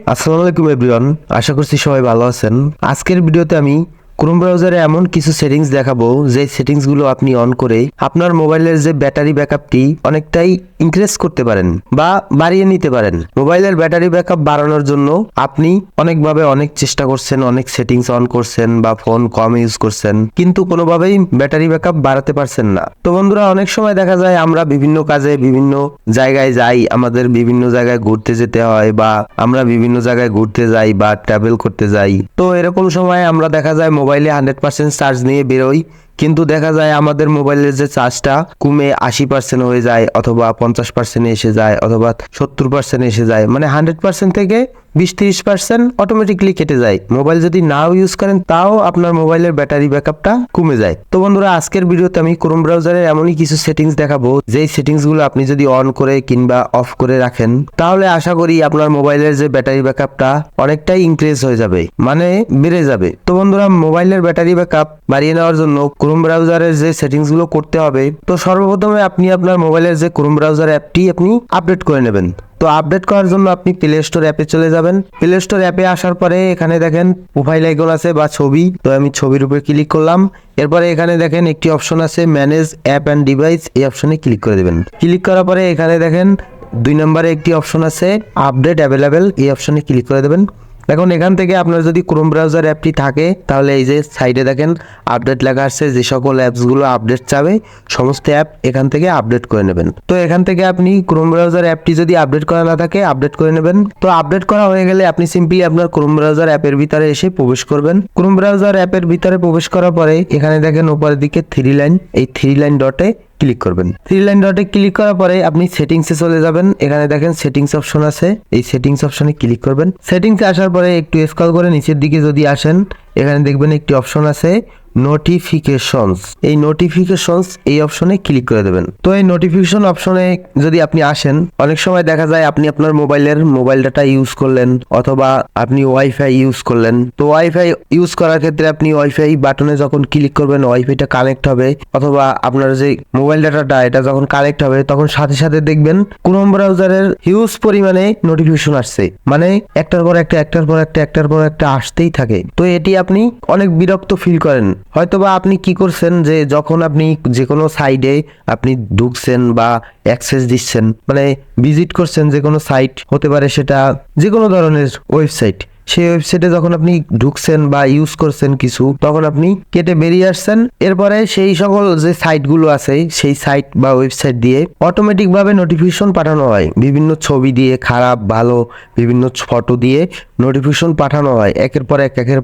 আসসালামু আলাইকুম এভরিওয়ান, আশা করছি সবাই ভালো আছেন। আজকের ভিডিওতে আমি ক্রোম ব্রাউজারে এমন কিছু সেটিংস দেখাবো যে সেটিংসগুলো আপনি অন করে আপনার মোবাইলের যে ব্যাটারি ব্যাকআপটি অনেকটাই ইনক্রিজ করতে পারেন বা বাড়িয়ে নিতে পারেন। মোবাইলের ব্যাটারি ব্যাকআপ বাড়ানোর জন্য আপনি অনেকভাবে অনেক চেষ্টা করছেন, অনেক সেটিংস অন করছেন বা ফোন কম ইউজ করছেন, কিন্তু কোনোভাবেই ব্যাটারি ব্যাকআপ বাড়াতে পারছেন না। তো বন্ধুরা, অনেক সময় দেখা যায় আমরা বিভিন্ন কাজে বিভিন্ন জায়গায় যাই, আমাদের বিভিন্ন জায়গায় ঘুরতে যেতে হয় বা আমরা বিভিন্ন জায়গায় ঘুরতে যাই বা ট্রাভেল করতে যাই। তো এরকম সময় আমরা দেখা যায় মোবাইলে 100% চার্জ নিয়ে বেরোই, কিন্তু দেখা যায় আমাদের মোবাইলের যে চার্জটা কমে 80% হয়ে যায়, অথবা 50% এসে যায়, অথবা 70% এসে যায়। মানে 100% থেকে 20-30% অটোমেটিকলি কেটে যায়। মোবাইল যদি নাও ইউজ করেন তাও আপনার মোবাইলের ব্যাটারি ব্যাকআপটা কমে যায়। তো বন্ধুরা, আজকের ভিডিওতে আমি ক্রোম ব্রাউজারের এমনই কিছু সেটিংস দেখাবো যেই সেটিংসগুলো আপনি যদি অন করে কিংবা অফ করে রাখেন তাহলে আশা করি আপনার মোবাইলের যে ব্যাটারি ব্যাকআপটা অনেকটাই ইনক্রিজ হয়ে যাবে, মানে বেড়ে যাবে। তো বন্ধুরা, মোবাইলের ব্যাটারি ব্যাকআপ বাড়িয়ে নেওয়ার জন্য ক্রোম ব্রাউজারের যে সেটিংসগুলো করতে হবে, তো সর্বপ্রথমে আপনি আপনার মোবাইলের যে ক্রোম ব্রাউজার অ্যাপটি আপনি আপডেট করে নেবেন। তো আপডেট করার জন্য আপনি প্লে স্টোর অ্যাপে চলে যাবেন। প্লে স্টোর অ্যাপে আসার পরে এখানে দেখেন প্রোফাইল আইকন আছে বা ছবি, তো আমি ছবির উপরে ক্লিক করলাম। এরপরে এখানে দেখেন একটি অপশন আছে ম্যানেজ অ্যাপ অ্যান্ড ডিভাইস, এই অপশনে ক্লিক করে দেবেন। ক্লিক করার পরে এখানে দেখেন 2 নম্বরে একটি অপশন আছে আপডেট অ্যাভেলেবেল, এই অপশনে ক্লিক করে দেবেন। এখন এখান থেকে আপনার যদি ক্রোম ব্রাউজার অ্যাপটি থাকে তাহলে এই যে সাইডে দেখেন আপডেট লেখা আছে, যে সকল অ্যাপসগুলো আপডেট চাবে সমস্ত অ্যাপ এখান থেকে আপডেট করে নেবেন। তো এখান থেকে আপনি ক্রোম ব্রাউজার অ্যাপটি যদি আপডেট করা না থাকে আপডেট করে নেবেন। তো আপডেট করা হয়ে গেলে আপনি সিম্পলি আপনার ক্রোম ব্রাউজার অ্যাপের ভিতরে এসে প্রবেশ করবেন। ক্রোম ব্রাউজার অ্যাপের ভিতরে প্রবেশ করার পরে এখানে দেখেন উপরের দিকে 3 লাইন, এই 3 লাইন ডটে ক্লিক করবেন। 3 লাইন ডটে ক্লিক করার পরে আপনি সেটিংসে চলে যাবেন। এখানে দেখেন সেটিংস অপশন আছে, এই সেটিংস অপশনে ক্লিক করবেন। সেটিংসে আসার পরে একটু স্ক্রল করে নিচের দিকে যদি আসেন, এখানে দেখবেন একটি অপশন আছে নোটিফিকেশনস, এই নোটিফিকেশনস এই অপশনে ক্লিক করে দেবেন। তো এই নোটিফিকেশন অপশনে যদি আপনি আসেন, অনেক সময় দেখা যায় আপনি আপনার মোবাইল ডাটা ইউজ করলেন অথবা আপনি ওয়াইফাই ইউজ করলেন। তো ওয়াইফাই ইউজ করার ক্ষেত্রে আপনি ওয়াইফাই বাটনে যখন ক্লিক করবেন ওয়াইফাইটা কানেক্ট হবে, অথবা আপনার যে মোবাইল ডাটাটা এটা যখন কানেক্ট হবে তখন সাথে সাথে দেখবেন ক্রোম ব্রাউজারের হিউজ পরিমাণে নোটিফিকেশন আসছে, মানে একটার পর একটা আসতেই থাকে। তো এটি আপনি অনেক বিরক্ত ফিল করেন। হয়তোবা আপনি কি করছেন যে যখন আপনি যে কোনো সাইডে আপনি ঢুকছেন বা অ্যাক্সেস দিচ্ছেন, মানে ভিজিট করছেন যে কোনো সাইট হতে পারে, সেটা যে কোনো ধরনের ওয়েবসাইট, সেই ওয়েবসাইটে যখন আপনি ঢুকছেন বা ইউজ করছেন কিছু, তখন আপনি কেটে বেরিয়ে আসছেন। এরপরে সেই সকল যে সাইটগুলো আছে সেই সাইট বা ওয়েবসাইট দিয়ে অটোমেটিকভাবে নোটিফিকেশন পাঠানো হয়, বিভিন্ন ছবি দিয়ে, খারাপ ভালো বিভিন্ন ফটো দিয়ে নোটিফিকেশন পাঠানো হয় একের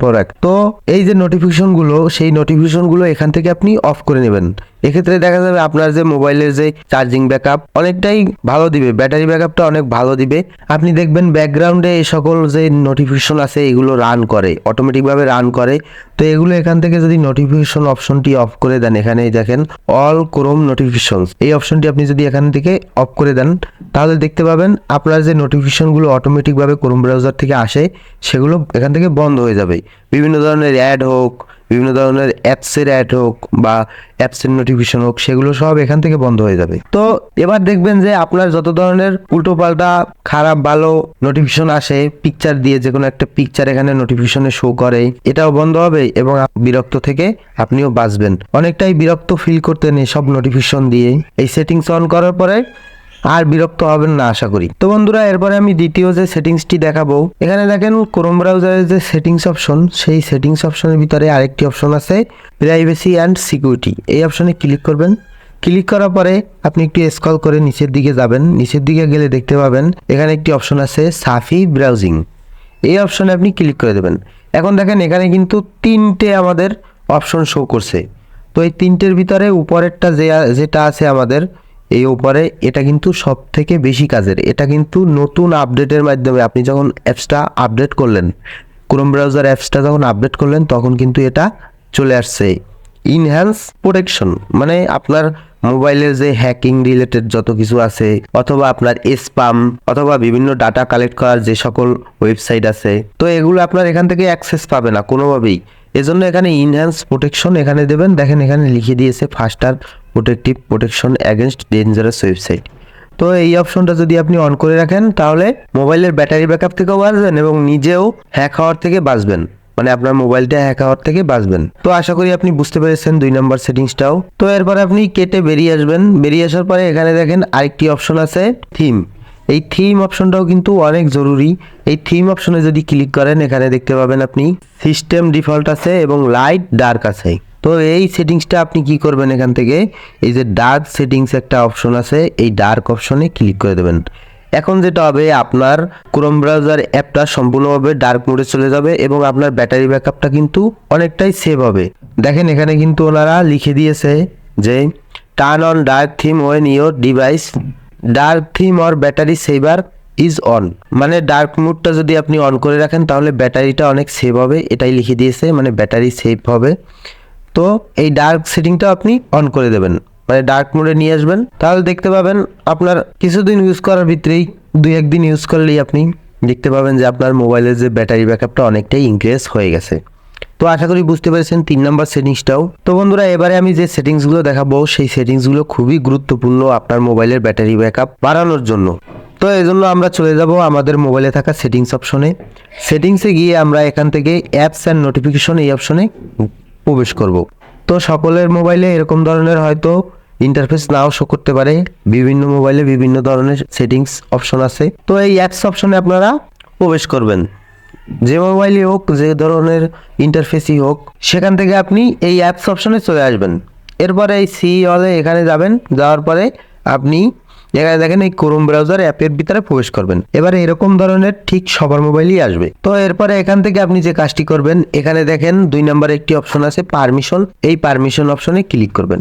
পর এক। তো এই যে নোটিফিকেশনগুলো, সেই নোটিফিকেশনগুলো এখান থেকে আপনি অফ করে নেবেন। এক্ষেত্রে দেখা যাবে আপনার যে মোবাইলের যে চার্জিং ব্যাকআপ অনেকটাই ভালো দিবে, ব্যাটারি ব্যাকআপটা অনেক ভালো দিবে। আপনি দেখবেন ব্যাকগ্রাউন্ডে এই সকল যে নোটিফিকেশন আছে এগুলো রান করে, অটোমেটিকভাবে রান করে। তো এগুলো এখান থেকে যদি নোটিফিকেশন অপশনটি অফ করে দেন, এখানে দেখেন অল ক্রোম নোটিফিকেশনস, এই অপশনটি আপনি যদি এখান থেকে অফ করে দেন তাহলে দেখতে পাবেন আপনার যে নোটিফিকেশনগুলো অটোমেটিকভাবে ক্রোম ব্রাউজার থেকে আসে সেগুলো এখান থেকে বন্ধ হয়ে যাবে। বিভিন্ন ধরনের অ্যাড হোক, বিভিন্ন ধরনের অ্যাপসের অ্যাড হোক বা অ্যাপসের নোটিফিকেশন হোক, সেগুলো সব এখান থেকে বন্ধ হয়ে যাবে। তো এবার দেখবেন যে আপনার যত ধরনের উল্টোপাল্টা খারাপ ভালো নোটিফিকেশন আসে, পিকচার দিয়ে যে কোনো একটা পিকচার এখানে নোটিফিকেশনে শো করে, এটাও বন্ধ হবে এবং বিরক্ত থেকে আপনিও বাঁচবেন। অনেকটাই বিরক্ত ফিল করতেন এসব নোটিফিকেশন দিয়ে। এই সেটিংস অন করার পরে আর বিরক্ত হবেন না আশা করি। তো বন্ধুরা, এরপরে আমি দ্বিতীয় যে সেটিংসটি দেখাবো, এখানে দেখেন ক্রোম ব্রাউজারের যে সেটিংস অপশন, সেই সেটিংস অপশনের ভিতরে আরেকটি অপশন আছে প্রাইভেসি অ্যান্ড সিকিউরিটি, এই অপশনে ক্লিক করবেন। ক্লিক করার পরে আপনি একটু স্ক্রল করে নিচের দিকে যাবেন। নিচের দিকে গেলে দেখতে পাবেন এখানে একটি অপশন আছে সাফি ব্রাউজিং, এই অপশনে আপনি ক্লিক করে দেবেন। এখন দেখেন এখানে কিন্তু 3টে আমাদের অপশন শো করছে। তো এই 3টের ভিতরে উপরেরটা যেটা আছে আমাদের এই উপরে, এটা কিন্তু সব থেকে বেশি কাজের। এটা কিন্তু নতুন আপডেটের মাধ্যমে আপনি যখন অ্যাপসটা আপডেট করলেন, ক্রোম ব্রাউজার অ্যাপসটা যখন আপডেট করলেন তখন কিন্তু এটা চলে আসছে ইনহ্যান্স প্রোটেকশন, মানে আপনার মোবাইলের যে হ্যাকিং রিলেটেড যত কিছু আছে, অথবা আপনার স্প্যাম অথবা বিভিন্ন ডাটা কালেক্ট করার যে সকল ওয়েবসাইট আছে, তো এগুলো আপনার এখান থেকে অ্যাক্সেস পাবে না কোনোভাবেই। এজন্য এখানে ইনহ্যান্স প্রোটেকশন এখানে দেবেন। দেখেন এখানে লিখে দিয়েছে ফাস্টার প্রোটেকশন অ্যাগেনস্ট ডেঞ্জারাস ওয়েবসাইট। তো এই অপশনটা যদি আপনি অন করে রাখেন তাহলে মোবাইলের ব্যাটারি ব্যাকআপ থেকেও বাঁচবেন এবং নিজেও হ্যাক হওয়ার থেকে বাঁচবেন, মানে আপনার মোবাইলটা হ্যাক হওয়ার থেকে বাঁচবেন। তো আশা করি আপনি বুঝতে পেরেছেন 2 নম্বর সেটিংসটাও। তো এরপর আপনি কেটে বেরিয়ে আসবেন। বেরিয়ে আসার পরে এখানে দেখেন আরেকটি অপশন আছে থিম। এই থিম অপশনটাও কিন্তু অনেক জরুরি। এই থিম অপশনে যদি ক্লিক করেন এখানে দেখতে পাবেন আপনি সিস্টেম ডিফল্ট আছে এবং লাইট ডার্ক আছে। তো এই সেটিংসটা আপনি কি করবেন, এখান থেকে এই যে ডার্ক সেটিংস একটা অপশন আছে, এই ডার্ক অপশনে ক্লিক করে দেবেন। এখন যেটা হবে আপনার ক্রোম ব্রাউজার অ্যাপটা সম্পূর্ণভাবে ডার্ক মোডে চলে যাবে এবং আপনার ব্যাটারি ব্যাকআপটা কিন্তু অনেকটাই সেভ হবে। দেখেন এখানে কিন্তু ওনারা লিখে দিয়েছে যে turn on dark theme when your device dark theme or battery saver is on, মানে ডার্ক মোডটা যদি আপনি অন করে রাখেন তাহলে ব্যাটারিটা অনেক সেভ হবে, এটাই লিখে দিয়েছে, মানে ব্যাটারি সেভ হবে। তো এই ডার্ক সেটিংটা আপনি অন করে দেবেন, মানে ডার্ক মোডে নিয়ে আসবেন। তাহলে দেখতে পাবেন আপনার কিছুদিন ইউজ করার ভিতরেই 2-1 দিন ইউজ করলেই আপনি দেখতে পাবেন যে আপনার মোবাইলের যে ব্যাটারি ব্যাকআপটা অনেকটাই ইনক্রিজ হয়ে গেছে। তো আশা করি বুঝতে পেরেছেন 3 নম্বর সেটিংসটাও। তো বন্ধুরা এবারে আমি যে সেটিংসগুলো দেখাবো সেই সেটিংসগুলো খুবই গুরুত্বপূর্ণ আপনার মোবাইলের ব্যাটারি ব্যাকআপ বাড়ানোর জন্য। তো এই জন্য আমরা চলে যাব আমাদের মোবাইলে থাকা সেটিংস অপশনে। সেটিংসে গিয়ে আমরা এখান থেকে অ্যাপস অ্যান্ড নোটিফিকেশন এই অপশনে প্রবেশ করব। তো সকলের মোবাইলে এরকম ধরনের হয়তো ইন্টারফেস নাও শো করতে পারে, বিভিন্ন মোবাইলে বিভিন্ন ধরনের সেটিংস অপশন আছে। তো এই অ্যাপস অপশনে আপনারা প্রবেশ করবেন, যে মোবাইলই হোক যে ধরনের ইন্টারফেসই হোক সেখান থেকে আপনি এই অ্যাপস অপশনে চলে আসবেন। এরপরে এই সি অলে এখানে যাবেন, যাওয়ার পরে আপনি এখানে দেখেন এই ক্রোম ব্রাউজার অ্যাপের ভিতরে প্রবেশ করবেন। এবারে এরকম ধরনের ঠিক সবার মোবাইলই আসবে। তো এরপরে এখান থেকে আপনি যে কাজটি করবেন এখানে দেখেন 2 নম্বরে একটি অপশন আছে পারমিশন, এই পারমিশন অপশনে ক্লিক করবেন।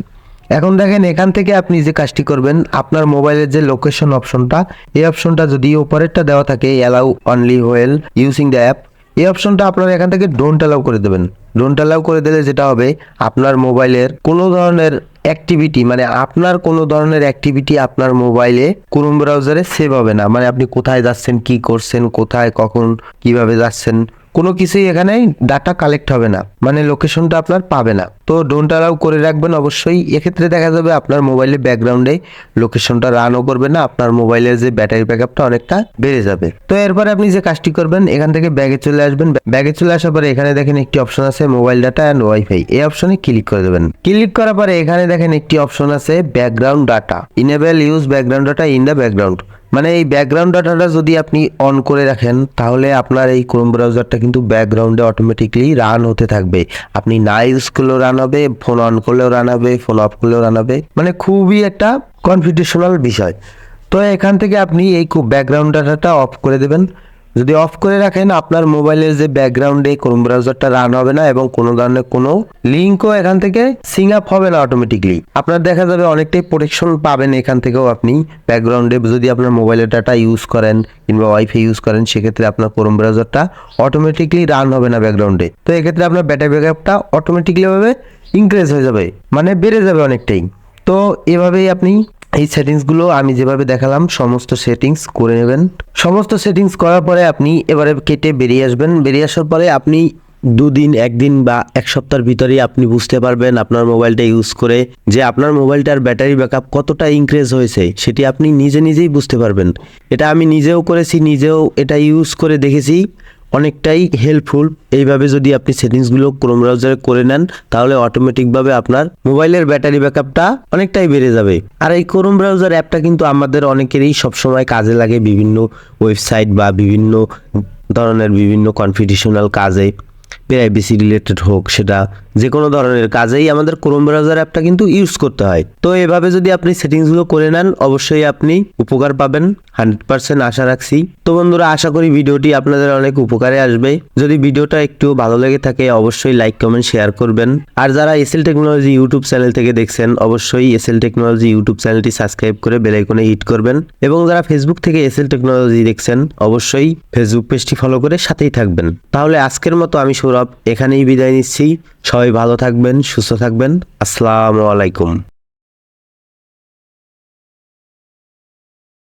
এখন দেখেন এখান থেকে আপনি যে কাজটি করবেন আপনার মোবাইলের যে লোকেশন অপশনটা, এই অপশনটা যদি উপরেরটা দেওয়া থাকে allow only while using the app, এই অপশনটা আপনারা এখান থেকে ডোন্ট অ্যালাউ করে দেবেন। ডোন্ট অ্যালাউ করে দিলে যেটা হবে আপনার মোবাইলের কোনো ধরনের অ্যাক্টিভিটি, মানে আপনার কোনো ধরনের অ্যাক্টিভিটি আপনার মোবাইলে ক্রোম ব্রাউজারে সেভ হবে না, মানে আপনি কোথায় যাচ্ছেন, কি করছেন, কোথায় কখন কিভাবে যাচ্ছেন কোনো কিছুই এখানে ডাটা কালেক্ট হবে না, মানে লোকেশনটা আপনার পাবে না। তো ডোন্ট অ্যালাউ করে রাখবেন অবশ্যই। এক্ষেত্রে দেখা যাবে আপনার মোবাইলের ব্যাকগ্রাউন্ডে লোকেশনটা রানও করবে না, আপনার মোবাইলের যে ব্যাটারি ব্যাকআপটা অনেকটা বেড়ে যাবে। তো এরপরে আপনি যে কাজটি করবেন এখান থেকে ব্যাগে চলে আসবেন। ব্যাগে চলে আসার পরে এখানে দেখেন একটি অপশন আছে মোবাইল ডাটা অ্যান্ড ওয়াইফাই, এই অপশনে ক্লিক করে দেবেন। ক্লিক করার পরে এখানে দেখেন একটি অপশন আছে background data, enable use background data in the background, মানে এই ব্যাকগ্রাউন্ড ডাটাটা যদি আপনি অন করে রাখেন তাহলে আপনার এই ক্রোম ব্রাউজারটা কিন্তু ব্যাকগ্রাউন্ডে অটোমেটিকলি রান হতে থাকবে। আপনি না ইউজ করলেও রান হবে, ফোন অন করলেও রান হবে, ফোন অফ করলেও রান হবে, মানে খুবই একটা কনফিডেন্সিয়াল বিষয়। তো এখান থেকে আপনি এই ব্যাকগ্রাউন্ড ডাটাটা অফ করে দেবেন। যদি অফ করে রাখেন আপনার মোবাইলের যে ব্যাকগ্রাউন্ডে ক্রোম ব্রাউজারটা রান হবে না এবং কোনো ধরনের কোনো লিঙ্কও এখান থেকে সিং আপ হবে না অটোমেটিকলি। আপনার দেখা যাবে অনেকটাই প্রোটেকশন পাবেন এখান থেকেও। আপনি ব্যাকগ্রাউন্ডে যদি আপনার মোবাইলের ডাটা ইউজ করেন কিংবা ওয়াইফাই ইউজ করেন সেক্ষেত্রে আপনার ক্রোম ব্রাউজারটা অটোমেটিকলি রান হবে না ব্যাকগ্রাউন্ডে। তো এক্ষেত্রে আপনার ব্যাটারি ব্যাকআপটা অটোমেটিকলি ভাবে ইনক্রিজ হয়ে যাবে, মানে বেড়ে যাবে অনেকটাই। তো এভাবেই আপনি এই সেটিংসগুলো আমি যেভাবে দেখালাম সমস্ত সেটিংস করে নেবেন। সমস্ত সেটিংস করার পরে আপনি এবারে কেটে বেরিয়ে আসবেন। বেরিয়ে আসার পরে আপনি 2 দিন 1 দিন বা 1 সপ্তাহের ভিতরেই আপনি বুঝতে পারবেন আপনার মোবাইলটা ইউজ করে যে আপনার মোবাইলটার ব্যাটারি ব্যাকআপ কতটা ইনক্রিজ হয়েছে, সেটি আপনি নিজেই বুঝতে পারবেন। এটা আমি নিজেও করেছি, নিজেও এটা ইউজ করে দেখেছি, অনেকটাই হেল্পফুল। এইভাবে যদি আপনি সেটিংসগুলো ক্রোম ব্রাউজারে করে নেন তাহলে অটোমেটিকভাবে আপনার মোবাইলের ব্যাটারি ব্যাকআপটা অনেকটাই বেড়ে যাবে। আর এই ক্রোম ব্রাউজার অ্যাপটা কিন্তু আমাদের অনেকেরই সবসময় কাজে লাগে, বিভিন্ন ওয়েবসাইট বা বিভিন্ন ধরনের বিভিন্ন কনফিডেন্সিয়াল কাজে, প্রাইভেসি রিলেটেড হোক, সেটা যে কোনো ধরনের কাজেই আমাদের ক্রোম ব্রাউজার অ্যাপটা কিন্তু ইউজ করতে হয়। তো এভাবে যদি আপনি সেটিংসগুলো করে নেন অবশ্যই আপনি উপকার পাবেন, 100% আশা রাখছি। তো বন্ধুরা আশা করি ভিডিওটি আপনাদের অনেক উপকারে আসবে। যদি ভিডিওটা একটু ভালো লেগে থাকে অবশ্যই লাইক কমেন্ট শেয়ার করবেন। আর যারা এসএল টেকনোলজি ইউটিউব চ্যানেল থেকে দেখছেন অবশ্যই এসএল টেকনোলজি ইউটিউব চ্যানেলটি সাবস্ক্রাইব করে বেল আইকনে হিট করবেন। এবং যারা ফেসবুক থেকে এসএল টেকনোলজি দেখছেন অবশ্যই ফেসবুক পেজটি ফলো করে সাথেই থাকবেন। তাহলে আজকের মতো আমি সৌরভ এখানেই বিদায় নিচ্ছি। সবাই ভালো থাকবেন, সুস্থ থাকবেন। আসসালামু আলাইকুম।